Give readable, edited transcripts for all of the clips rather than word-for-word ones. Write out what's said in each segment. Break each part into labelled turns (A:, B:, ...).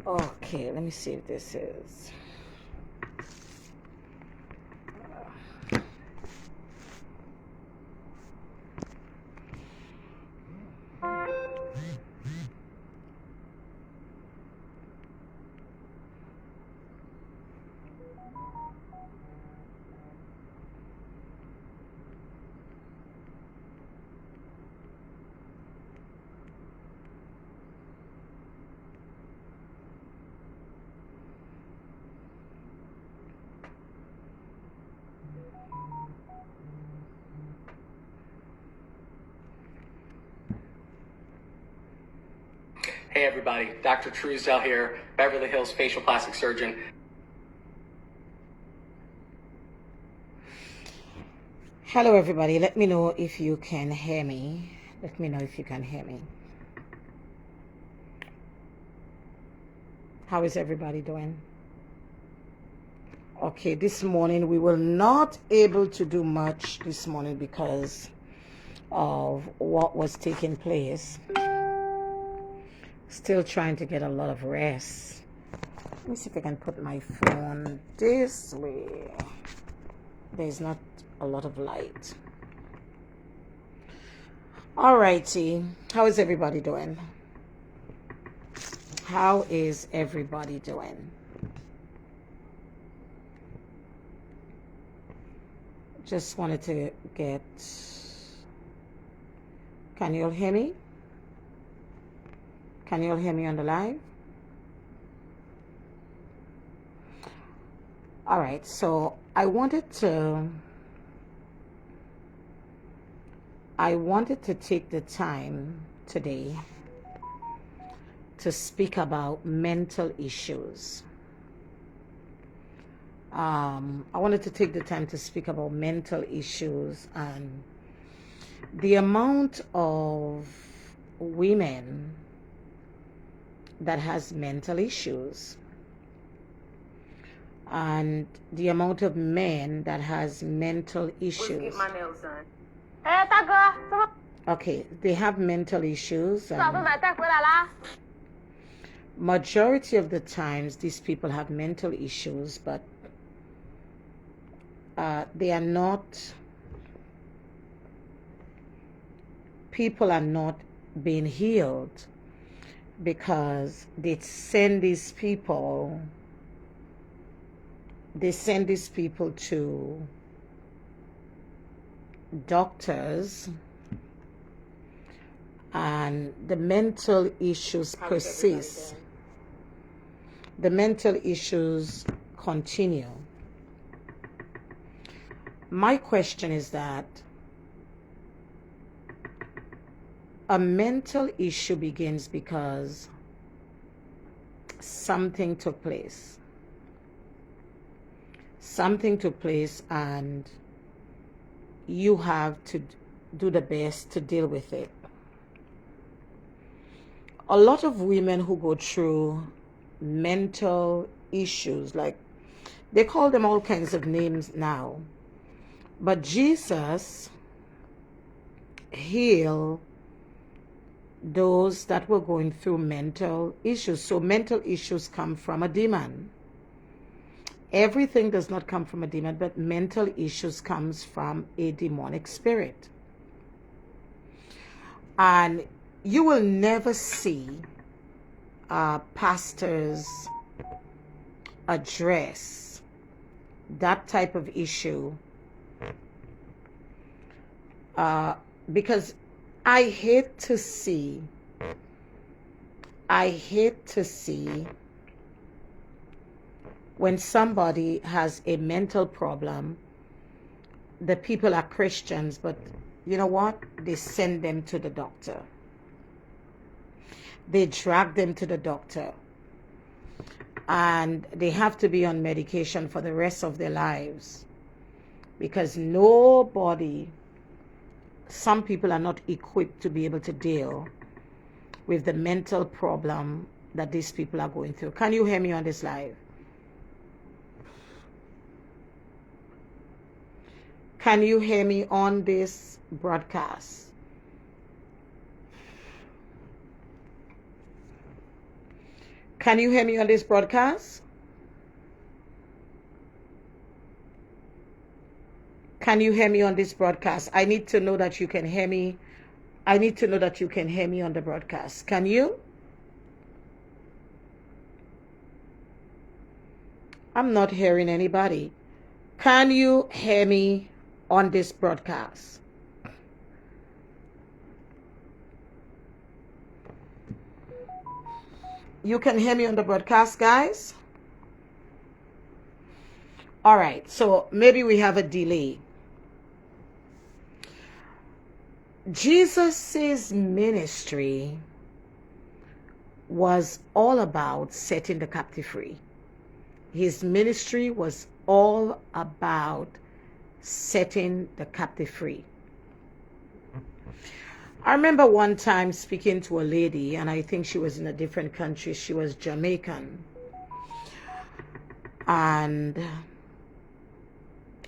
A: Okay, let me see if this is.
B: Hey everybody, Dr. Truesdell here, Beverly Hills facial plastic surgeon.
A: Hello everybody, let me know if you can hear me. Let me know if you can hear me. How is everybody doing? Okay, this morning we were not able to do much this morning because of what was taking place. Still trying to get a lot of rest. Let me see if I can put my phone this way. There's not a lot of light. Alrighty, how is everybody doing? How is everybody doing? Just wanted to get, can you all hear me? Can you all hear me on the live? All right, so I wanted to take the time today to speak about mental issues. I wanted to take the time to speak about mental issues and the amount of women that has mental issues and the amount of men that has mental issues.
C: Get my nails done. Hey, 大哥，怎么？
A: Okay, they have mental issues.
C: 早都买带回来啦。
A: Majority of the times, these people have mental issues, but they are not. People are not being healed because they send these people. They send these people to doctors, and the mental issues persist. The mental issues continue. My question is that a mental issue begins because something took place. Something took place and you have to do the best to deal with it. A lot of women who go through mental issues, like they call them all kinds of names now, but Jesus healed those that were going through mental issues. So mental issues come from a demon. Everything does not come from a demon, but mental issues comes from a demonic spirit. And you will never see pastors address that type of issue because I hate to see when somebody has a mental problem, the people are Christians, but you know what? They send them to the doctor. They drag them to the doctor. And they have to be on medication for the rest of their lives. Because some people are not equipped to be able to deal with the mental problem that these people are going through. Can you hear me on this live? Can you hear me on this broadcast? Can you hear me on this broadcast? Can you hear me on this broadcast? I need to know that you can hear me. I need to know that you can hear me on the broadcast. Can you? I'm not hearing anybody. Can you hear me on this broadcast? You can hear me on the broadcast, guys? All right, so maybe we have a delay. Jesus's ministry was all about setting the captive free. His ministry was all about setting the captive free. I remember one time speaking to a lady, and I think she was in a different country. She was Jamaican. And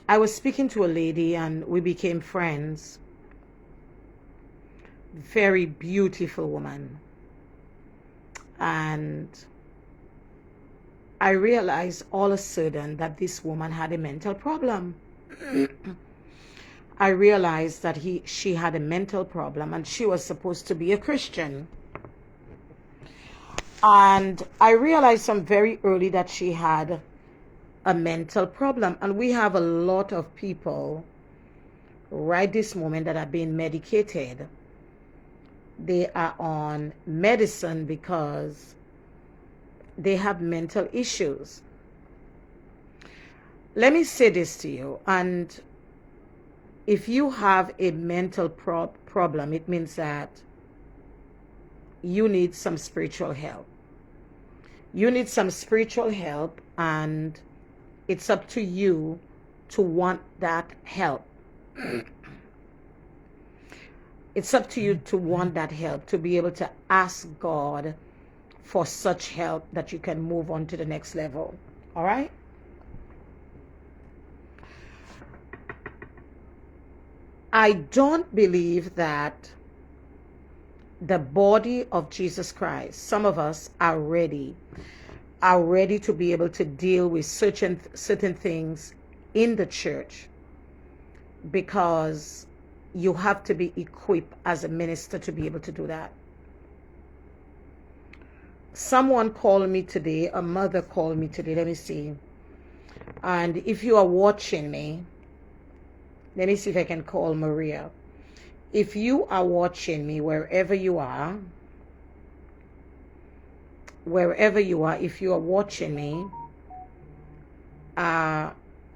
A: I was speaking to a lady, and we became friends. Very beautiful woman. And I realized all of a sudden that this woman had a mental problem. I realized that she had a mental problem, and she was supposed to be a Christian. And I realized from very early that she had a mental problem. And we have a lot of people right this moment that are being medicated. They are on medicine because they have mental issues. Let me say this to you, and if you have a mental problem, it means that you need some spiritual help. You need some spiritual help, and it's up to you to want that help. It's up to you to want that help, to be able to ask God for such help that you can move on to the next level. All right? I don't believe that the body of Jesus Christ, some of us are ready to be able to deal with certain things in the church, because you have to be equipped as a minister to be able to do that. Someone called me today, a mother called me today, let me see. And if you are watching me, let me see if I can call Maria. If you are watching me, wherever you are, if you are watching me,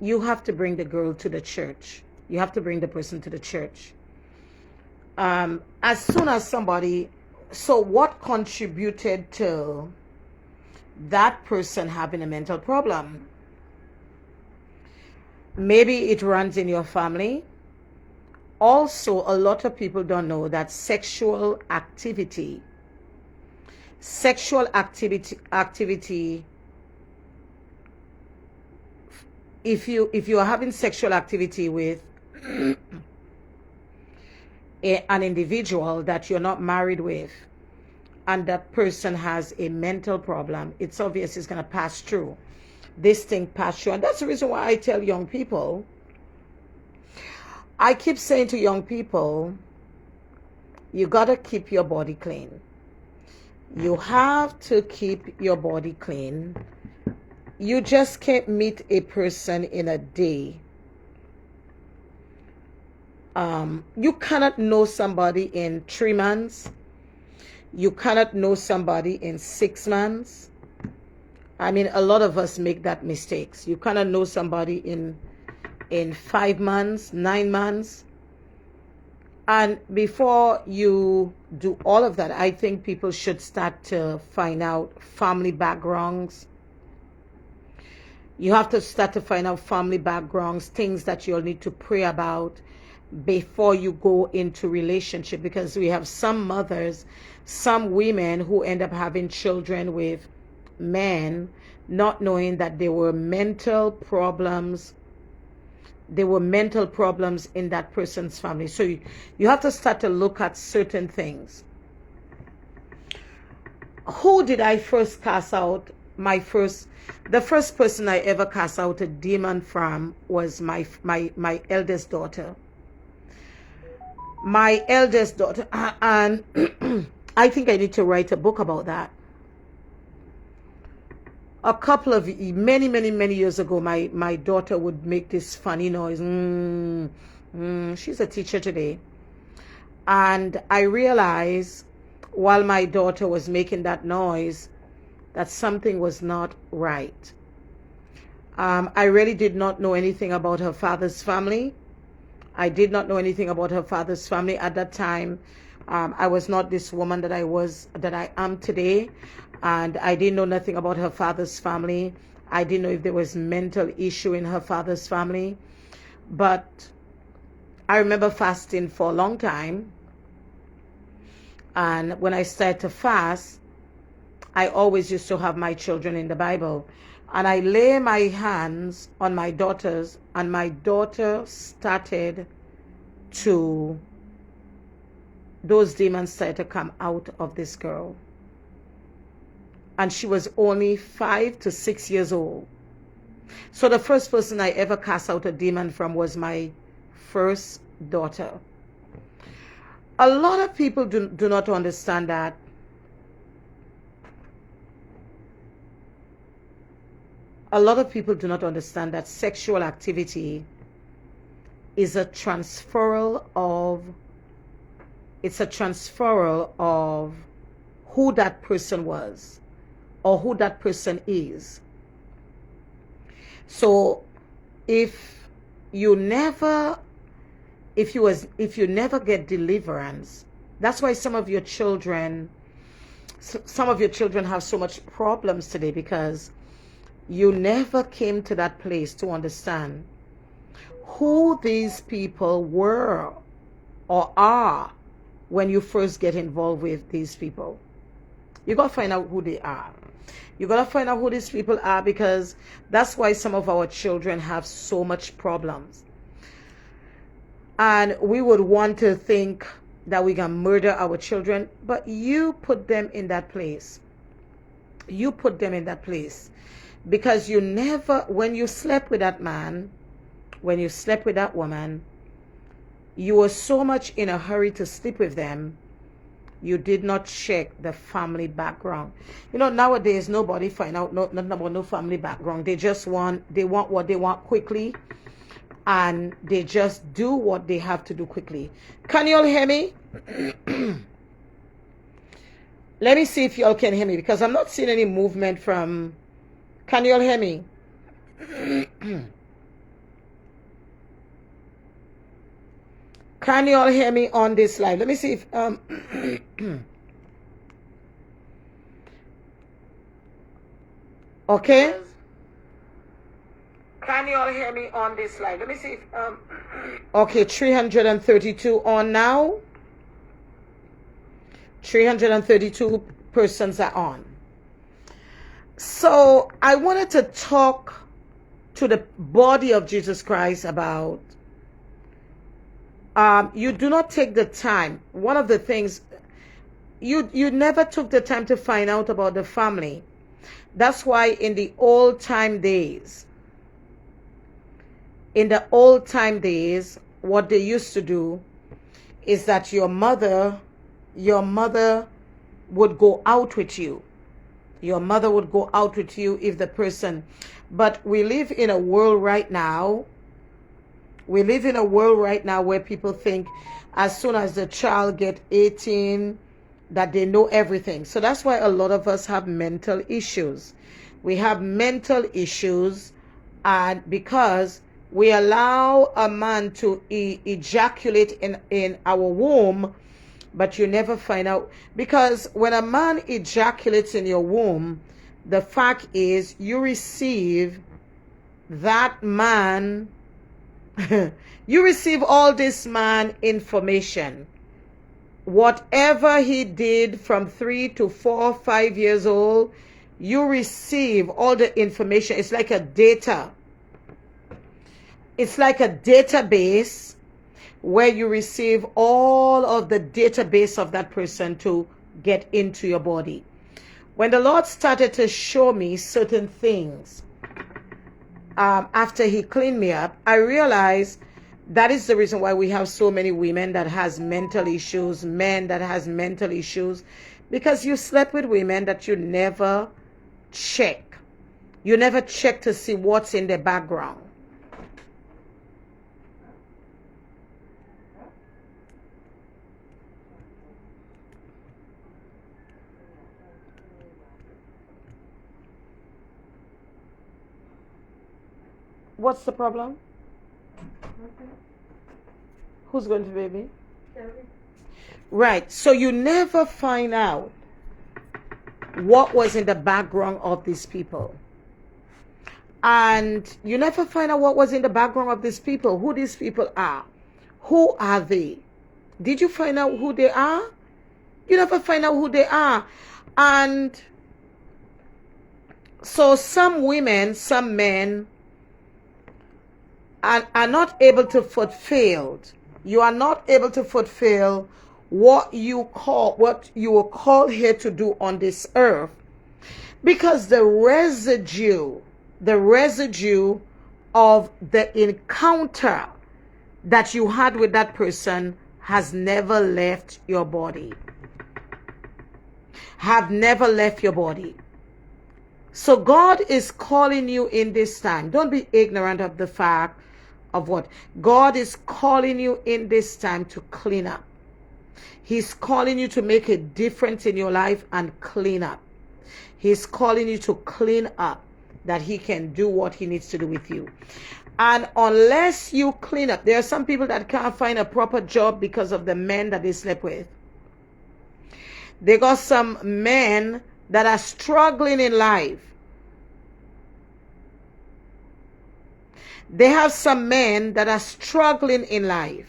A: you have to bring the girl to the church. You have to bring the person to the church. As soon as somebody, so what contributed to that person having a mental problem? Maybe it runs in your family. Also, a lot of people don't know that sexual activity, if you are having sexual activity with an individual that you're not married with, and that person has a mental problem, it's obvious it's going to pass through. This thing pass through. And that's the reason why I tell young people, I keep saying to young people, you got to keep your body clean. You have to keep your body clean. You just can't meet a person in a day. You cannot know somebody in 3 months. You cannot know somebody in 6 months. I mean, a lot of us make that mistakes. You cannot know somebody in 5 months, 9 months. And before you do all of that, I think people should start to find out family backgrounds. You have to start to find out family backgrounds, things that you'll need to pray about before you go into relationship, because we have some mothers, some women who end up having children with men, not knowing that there were mental problems. There were mental problems in that person's family. So you have to start to look at certain things. who did I first cast out? The first person I ever cast out a demon from was my eldest daughter. My eldest daughter, and I think I need to write a book about that. A couple of many years ago, my daughter would make this funny noise. She's a teacher today, and I realized while my daughter was making that noise that something was not right. I really did not know anything about her father's family. I did not know anything about her father's family at that time. I was not this woman that I am today, and I didn't know nothing about her father's family. I didn't know if there was mental issue in her father's family. But I remember fasting for a long time, and when I started to fast, I always used to have my children in the Bible, and I lay my hands on my daughters, and my daughter started to, those demons started to come out of this girl. And she was only 5 to 6 years old. So the first person I ever cast out a demon from was my first daughter. A lot of people do not understand that sexual activity is a transferal of who that person was or who that person is. So if you never get deliverance, that's why some of your children have so much problems today, because you never came to that place to understand who these people were or are when you first get involved with these people. You got to find out who they are. You got to find out who these people are, because that's why some of our children have so much problems. And we would want to think that we can murder our children, but you put them in that place. You put them in that place. Because you never, when you slept with that man, when you slept with that woman, you were so much in a hurry to sleep with them, you did not check the family background. You know, nowadays nobody find out nothing about no family background. They want what they want quickly, and they just do what they have to do quickly. Can you all hear me? Let me see if y'all can hear me, because I'm not seeing any movement from... Can you all hear me? Can you all hear me on this live? Let me see if okay. Can you all hear me on this live? Let me see if okay, 332 on now. 332 persons are on. So I wanted to talk to the body of Jesus Christ about you do not take the time. One of the things, you never took the time to find out about the family. That's why in the old time days, what they used to do is that your mother would go out with you. Your mother would go out with you if the person... But we live in a world right now. Where people think as soon as the child get 18 that they know everything. So that's why a lot of us have mental issues. We have mental issues, and because we allow a man to ejaculate in our womb, but you never find out. Because when a man ejaculates in your womb, the fact is you receive that man, you receive all this man information. Whatever he did from 3 to 4, 5 years old, you receive all the information. It's like a data. It's like a database where you receive all of the database of that person to get into your body. when the Lord started to show me certain things, after he cleaned me up, I realized that is the reason why we have so many women that has mental issues, men that has mental issues, because you slept with women that you never check. You never check to see what's in the background. What's the problem? Who's going to baby? Right. So you never find out what was in the background of these people. And you never find out what was in the background of these people, who these people are. Who are they? Did you find out who they are? You never find out who they are. And so some women, some men are not able to fulfill. You are not able to fulfill what you were called here to do on this earth, because the residue of the encounter that you had with that person has never left your body. Have never left your body. So God is calling you in this time. Don't be ignorant of the fact of what God is calling you in this time to clean up. He's calling you to make a difference in your life and clean up. He's calling you to clean up, that he can do what he needs to do with you. And unless you clean up, there are some people that can't find a proper job because of the men that they slept with. They got some men that are struggling in life. They have some men that are struggling in life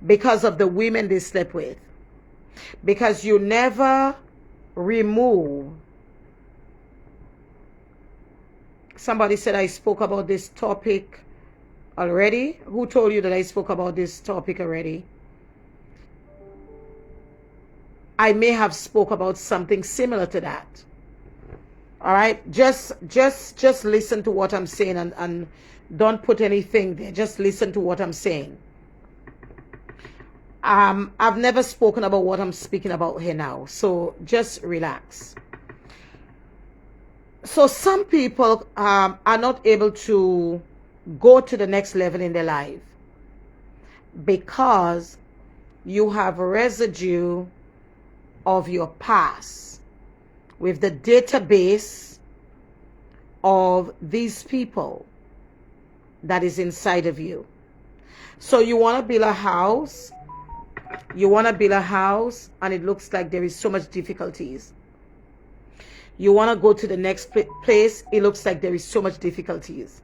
A: because of the women they slept with. Because you never remove. Somebody said I spoke about this topic already. Who told you that I spoke about this topic already? I may have spoke about something similar to that. All right, just listen to what I'm saying, and don't put anything there. Just listen to what I'm saying. I've never spoken about what I'm speaking about here now, so just relax. So some people are not able to go to the next level in their life because you have a residue of your past with the database of these people that is inside of you. So you want to build a house. You want to build a house and it looks like there is so much difficulties. You want to go to the next place. It looks like there is so much difficulties.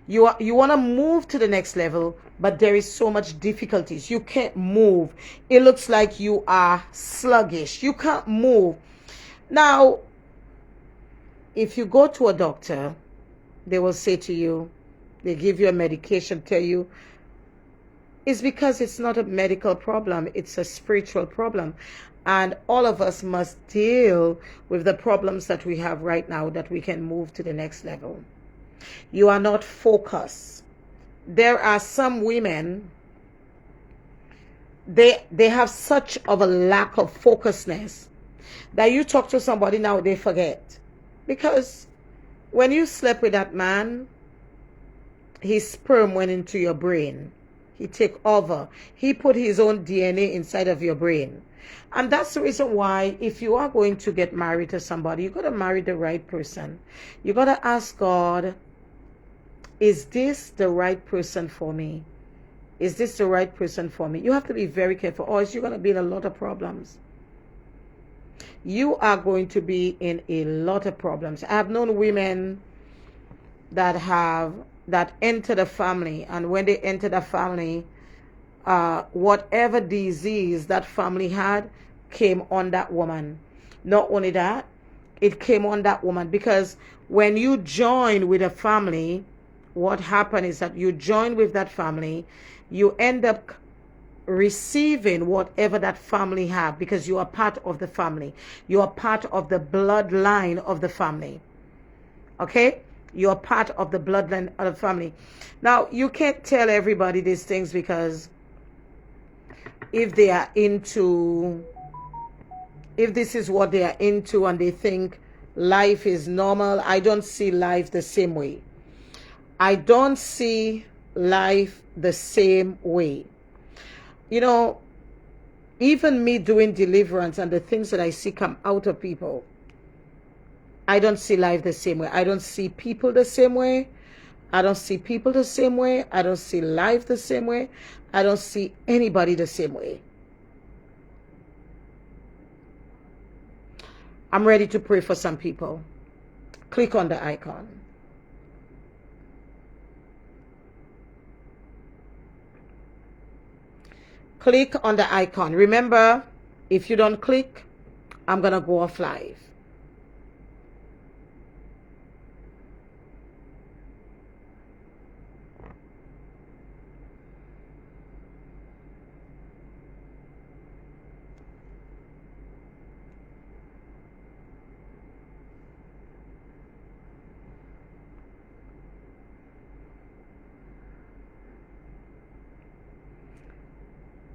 A: You want to move to the next level, but there is so much difficulties. You can't move. It looks like you are sluggish. You can't move. Now, if you go to a doctor, they will say to you, they give you a medication, tell you, it's because it's not a medical problem. It's a spiritual problem. And all of us must deal with the problems that we have right now, that we can move to the next level. You are not focused. There are some women, they have such of a lack of focusness that you talk to somebody now, they forget. Because when you slept with that man, his sperm went into your brain. He took over. He put his own DNA inside of your brain. And that's the reason why, if you are going to get married to somebody, you got to marry the right person. You got to ask God, is this the right person for me? Is this the right person for me? You have to be very careful, or else you're going to be in a lot of problems. You are going to be in a lot of problems. I have known women that enter the family, and when they enter the family, whatever disease that family had came on that woman. Not only that, it came on that woman, because when you join with a family, what happened is that you join with that family, you end up receiving whatever that family have, because you are part of the family. You are part of the bloodline of the family. Okay? You are part of the bloodline of the family. Now, you can't tell everybody these things, because if they are into, if this is what they are into and they think life is normal, I don't see life the same way. I don't see life the same way. You know, even me doing deliverance and the things that I see come out of people, I don't see life the same way. I don't see people the same way. I don't see people the same way. I don't see life the same way. I don't see anybody the same way. I'm ready to pray for some people. Click on the icon. Click on the icon. Remember, if you don't click, I'm going to go off live.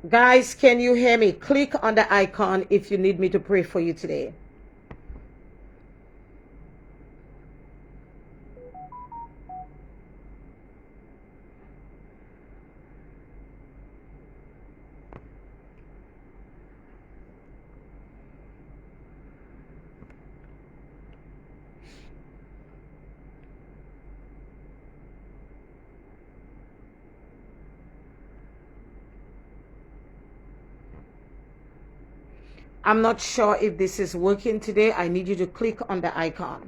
A: Guys, can you hear me? Click on the icon if you need me to pray for you today. I'm not sure if this is working today. I need you to click on the icon.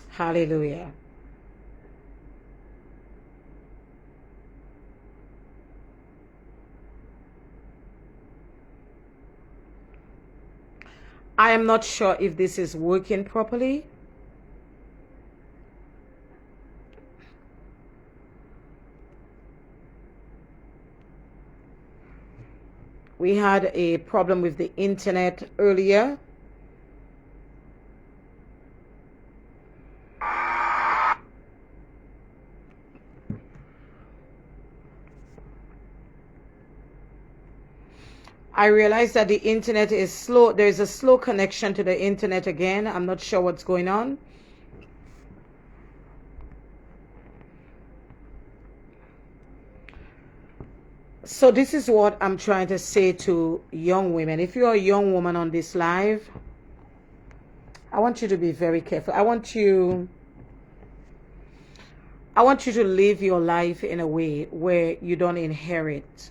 A: Hallelujah. I am not sure if this is working properly. We had a problem with the internet earlier. I realize that the internet is slow. There is a slow connection to the internet again. I'm not sure what's going on. So this is what I'm trying to say to young women. If you're a young woman on this live, I want you to be very careful. I want you to live your life in a way where you don't inherit.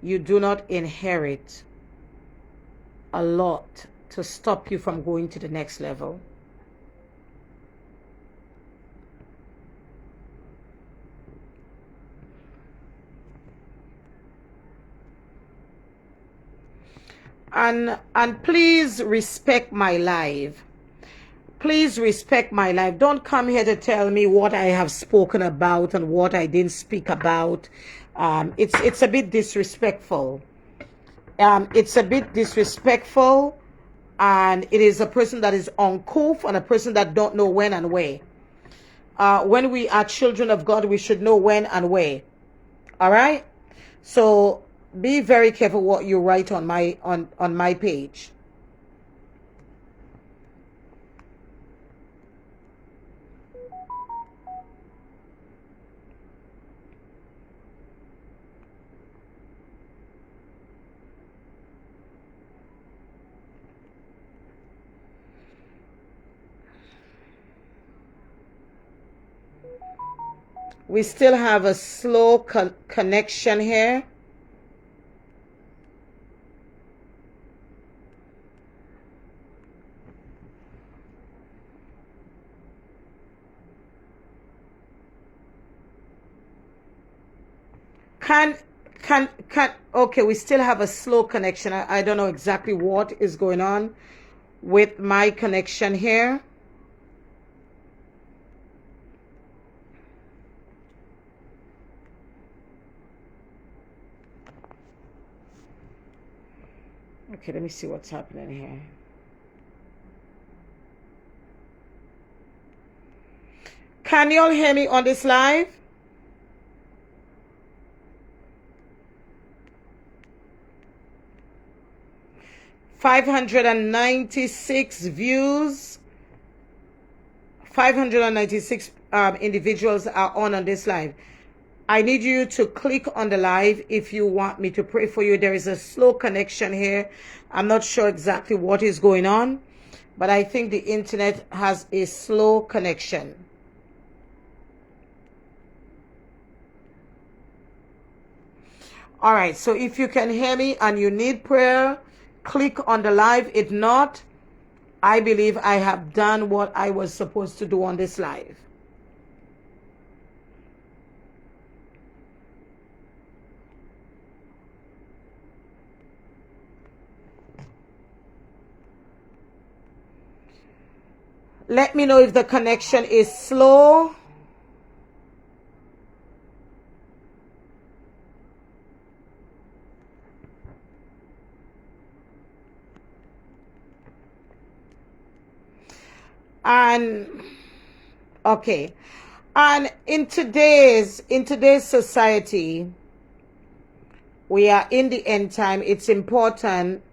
A: You do not inherit a lot to stop you from going to the next level. And please respect my life. Please respect my life. Don't come here to tell me what I have spoken about and what I didn't speak about. It's a bit disrespectful. It's a bit disrespectful, and it is a person that is uncouth and a person that don't know when and where. When we are children of God, we should know when and where. All right? So be very careful what you write on my page. We still have a slow connection here. Okay, we still have a slow connection. I don't know exactly what is going on with my connection here. Okay, let me see what's happening here. Can you all hear me on this live? $596 views. 596 individuals are on this live. I need you to click on the live if you want me to pray for you. There is a slow connection here. I'm not sure exactly what is going on, but I think the internet has a slow connection. All right, so if you can hear me and you need prayer, click on the live. If not, I believe I have done what I was supposed to do on this live. Let me know if the connection is slow. And okay, and in today's society, we are in the end time. It's important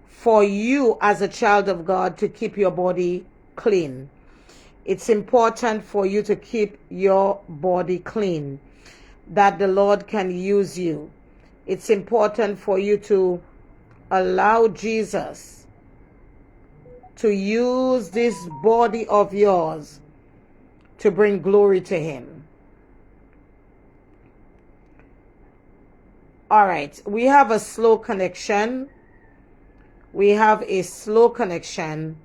A: for you as a child of God to keep your body clean. It's important for you to keep your body clean, that the Lord can use you. It's important for you to allow Jesus to use this body of yours to bring glory to him. All right, we have a slow connection. We have a slow connection.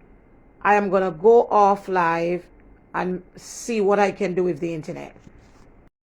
A: I am going to go off live and see what I can do with the internet.